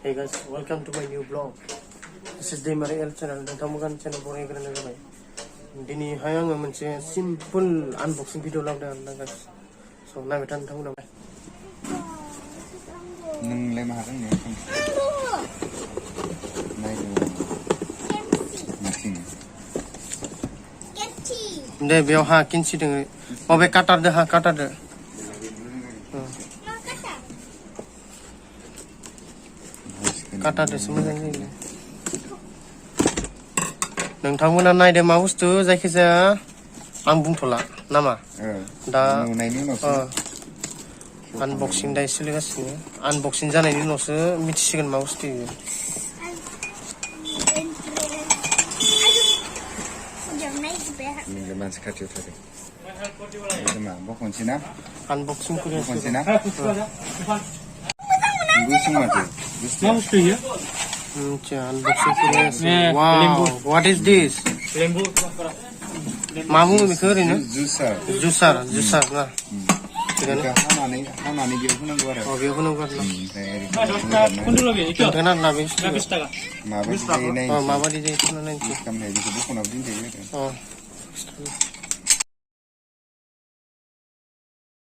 Hey guys, welcome to my new vlog. This is Demar El channel. Nonton channel boring kerana jabai. Dini hayang mounse simple unboxing video lang dah guys. So naik betan tahu nama. Neng lem harang ni. Naik machine. Deh biar ha kinci dengan. Mau be cutter deh ha cutter deh. Kata deh semuanya ini. Nonton naik deh mouse tu, saya kira ambung thola, nama. Dah. Unboxing dah isi lepas ni. Unboxing jangan ini nose mixing mouse tu. Ni lemas kacau tadi. Ini mana? Bukan Cina? Unboxing kuliah. Bukan Cina? Gusung macam. Mouse tu ya? Unboxing kuliah. Wow, what is this? Lembu. Mamu mikir ini? Juicer. Juicer lah. Hana ni dia pun nak buat. Oh, dia pun nak buat lah. Kundu lagi, ikut. Kenapa nabis? 20 taka. Mabadi ni. Oh, mabadi je itu nanti. Kamu ni juga bukan abdin dia. Oh.